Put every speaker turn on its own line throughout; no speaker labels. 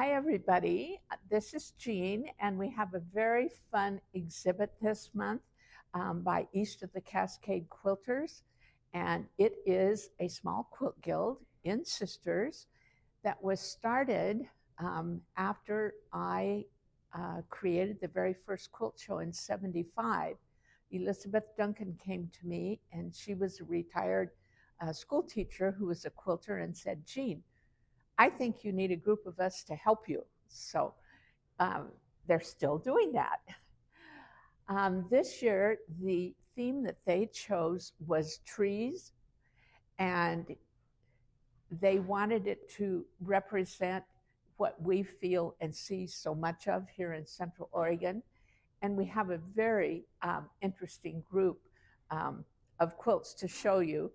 Hi, everybody. This is Jean, and we have a very fun exhibit this month by East of the Cascade Quilters. And it is a small quilt guild in Sisters that was started after I created the very first quilt show in '75. Elizabeth Duncan came to me, and she was a retired school teacher who was a quilter, and said, Jean, I think you need a group of us to help you. So um, they're still doing that. This year, the theme that they chose was trees, and they wanted it to represent what we feel and see so much of here in Central Oregon. And we have a very interesting group of quilts to show you.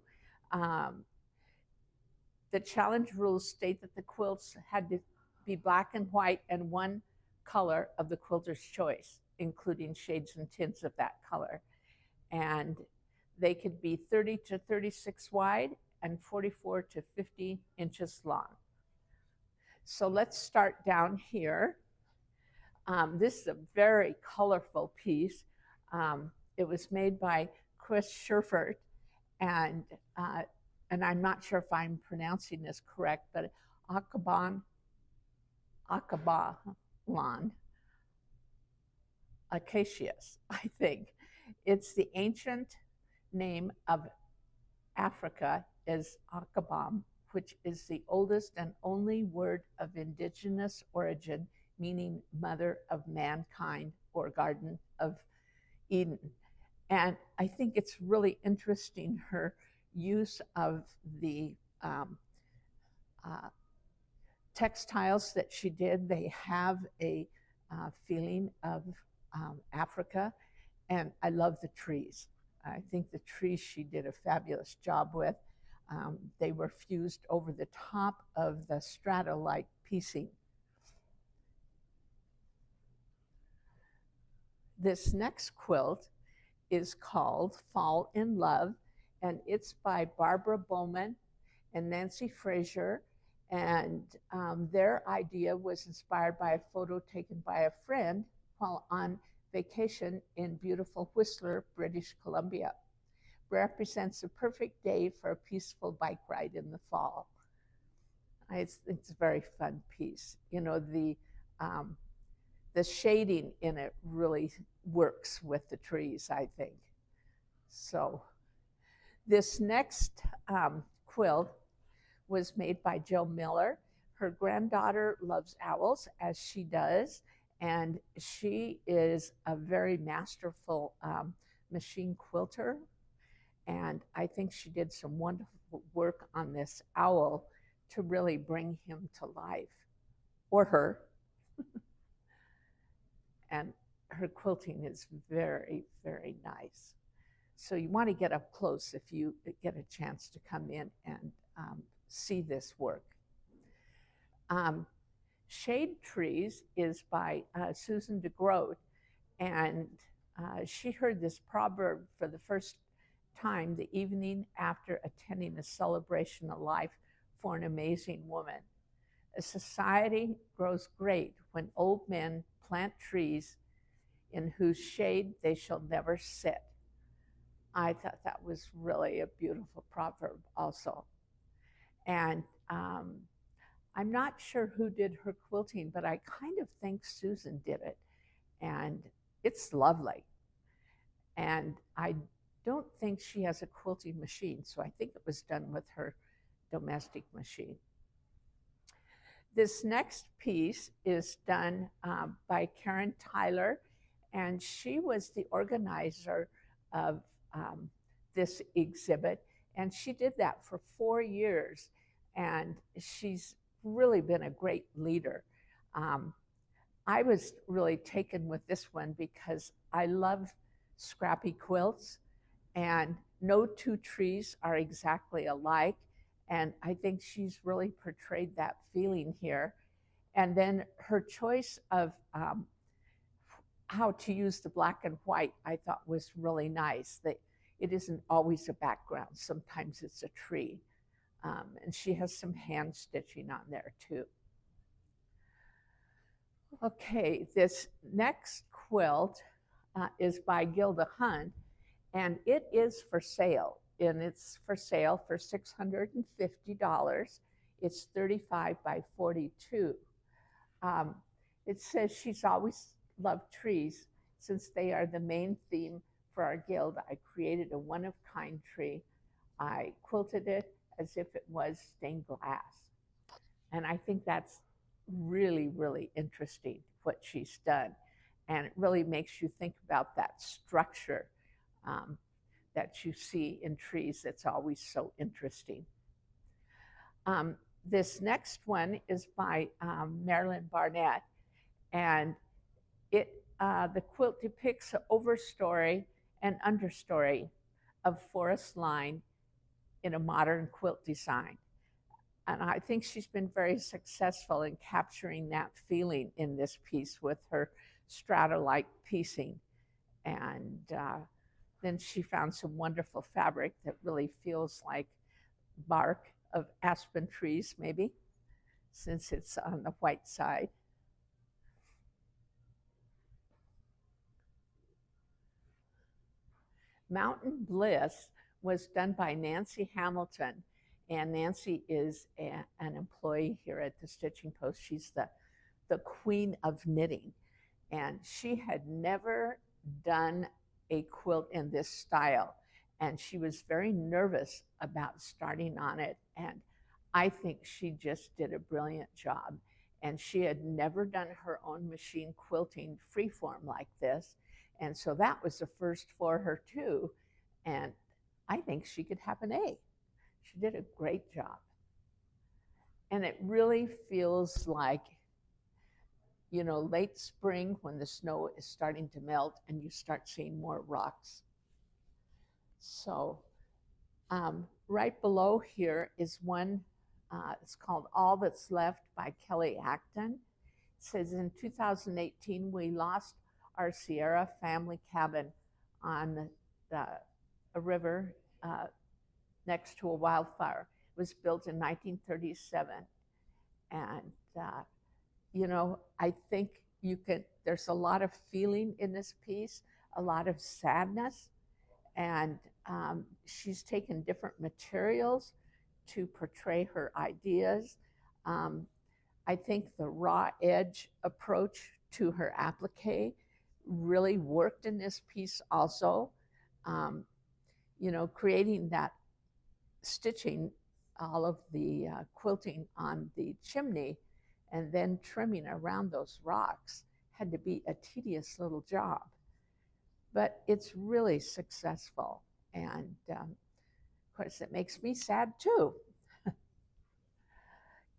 Um, The challenge rules state that the quilts had to be black and white and one color of the quilter's choice, including shades and tints of that color. And they could be 30 to 36 wide and 44 to 50 inches long. So let's start down here. This is a very colorful piece. It was made by Chris Scherfert, and I'm not sure if I'm pronouncing this correct, but Alkebulan Acacias, I think. It's the ancient name of Africa is Akabam, which is the oldest and only word of indigenous origin, meaning mother of mankind or Garden of Eden. And I think it's really interesting, her use of the textiles that she did. They have a feeling of Africa, and I love the trees. I think the trees she did a fabulous job with. They were fused over the top of the strata-like piecing. This next quilt is called Fall in Love, and it's by Barbara Bowman and Nancy Fraser. And their idea was inspired by a photo taken by a friend while on vacation in beautiful Whistler, British Columbia. Represents a perfect day for a peaceful bike ride in the fall. It's a very fun piece. You know, the shading in it really works with the trees, I think. So this next quilt was made by Jill Miller. Her granddaughter loves owls, as she does, and she is a very masterful machine quilter. And I think she did some wonderful work on this owl to really bring him to life, or her. And her quilting is very, very nice. So you want to get up close if you get a chance to come in and see this work. Shade Trees is by Susan DeGroat, and she heard this proverb for the first time the evening after attending a celebration of life for an amazing woman. A society grows great when old men plant trees in whose shade they shall never sit. I thought that was really a beautiful proverb also. And I'm not sure who did her quilting, but I kind of think Susan did it. And it's lovely. And I don't think she has a quilting machine, so I think it was done with her domestic machine. This next piece is done by Karen Tyler, and she was the organizer of this exhibit, and she did that for 4 years, and she's really been a great leader. I was really taken with this one because I love scrappy quilts, and no two trees are exactly alike, and I think she's really portrayed that feeling here. And then her choice of how to use the black and white, I thought was really nice. That it isn't always a background. Sometimes it's a tree. And she has some hand stitching on there too. Okay, this next quilt is by Gilda Hunt, and it is for sale. And it's for sale for $650. It's 35 by 42. Um, it says she's always loved trees since they are the main theme for our guild. I created a one of kind tree. I quilted it as if it was stained glass. And I think that's really, really interesting what she's done. And it really makes you think about that structure um, that you see in trees that's always so interesting. This next one is by Marilyn Barnett, and the quilt depicts an overstory and understory of forest line in a modern quilt design. And I think she's been very successful in capturing that feeling in this piece with her strata-like piecing. And then she found some wonderful fabric that really feels like bark of aspen trees, maybe, since it's on the white side. Mountain Bliss was done by Nancy Hamilton, and Nancy is an employee here at the Stitching Post. She's the queen of knitting, and she had never done a quilt in this style, and she was very nervous about starting on it, and I think she just did a brilliant job. And she had never done her own machine quilting freeform like this, and so that was the first for her too, and I think she could have an A. She did a great job. And it really feels like, you know, late spring when the snow is starting to melt and you start seeing more rocks. So right below here is one, it's called All That's Left by Kelly Acton. It says, in 2018, we lost our Sierra family cabin on a river next to a wildfire. It was built in 1937. And, you know, I think there's a lot of feeling in this piece, a lot of sadness. And she's taken different materials to portray her ideas. I think the raw edge approach to her applique really worked in this piece also. You know, creating that stitching all of the quilting on the chimney and then trimming around those rocks had to be a tedious little job. But it's really successful. And of course, it makes me sad too.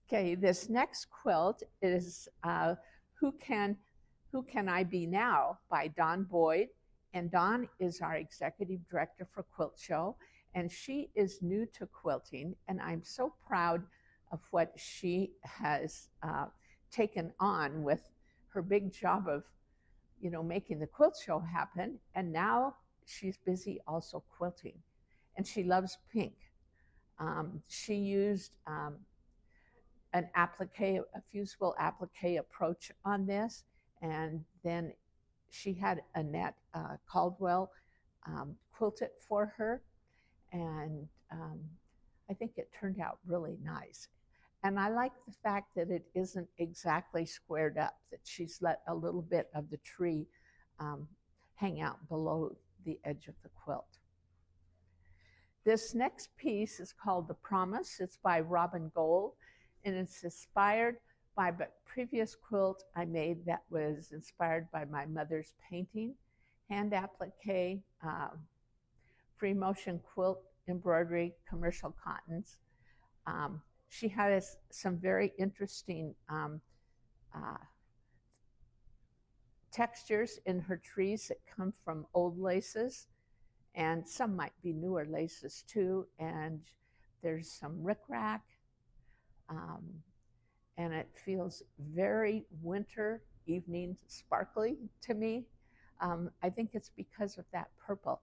Okay, this next quilt is Who Can I Be Now by Dawn Boyd. And Dawn is our executive director for Quilt Show, and she is new to quilting, and I'm so proud of what she has taken on with her big job of, you know, making the Quilt Show happen, and now she's busy also quilting, and she loves pink. She used an applique, a fusible applique approach on this, and then she had Annette Caldwell quilt it for her, and I think it turned out really nice. And I like the fact that it isn't exactly squared up, that she's let a little bit of the tree hang out below the edge of the quilt. This next piece is called The Promise. It's by Robin Gold, and it's inspired by a previous quilt I made that was inspired by my mother's painting, hand applique, free motion quilt embroidery, commercial cottons. She has some very interesting textures in her trees that come from old laces, and some might be newer laces too. And there's some rickrack, and it feels very winter evening sparkly to me. I think it's because of that purple.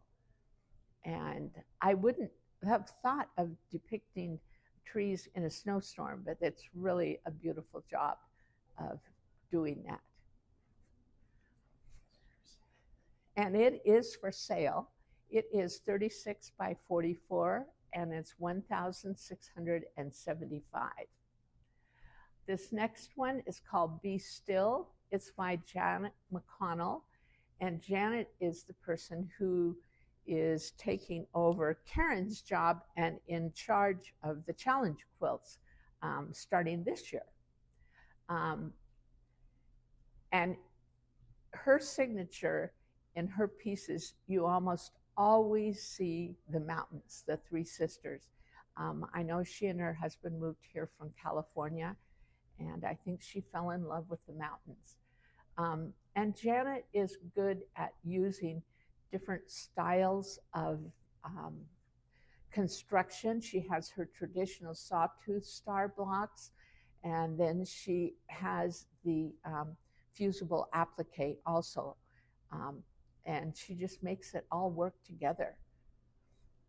And I wouldn't have thought of depicting trees in a snowstorm, but it's really a beautiful job of doing that. and it is for sale. It is 36 by 44, and it's 1,675. This next one is called Be Still. It's by Janet McConnell, and Janet is the person who is taking over Karen's job and in charge of the challenge quilts starting this year. And her signature in her pieces, you almost always see the mountains, the three sisters. I know she and her husband moved here from California, and I think she fell in love with the mountains. And Janet is good at using different styles of construction. She has her traditional sawtooth star blocks, and then she has the fusible applique also. And she just makes it all work together.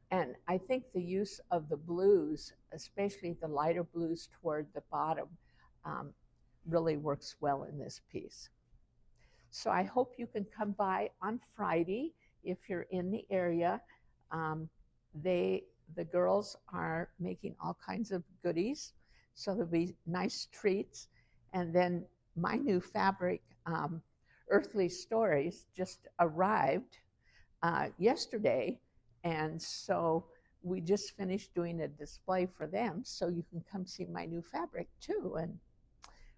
And I think the use of the blues, especially the lighter blues toward the bottom, really works well in this piece. So I hope you can come by on Friday if you're in the area. The girls are making all kinds of goodies, so there'll be nice treats. And then my new fabric, Earthly Stories, just arrived yesterday, and so we just finished doing a display for them, so you can come see my new fabric too, and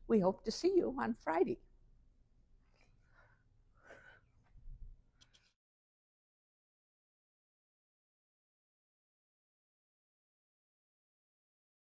we hope to see you on Friday.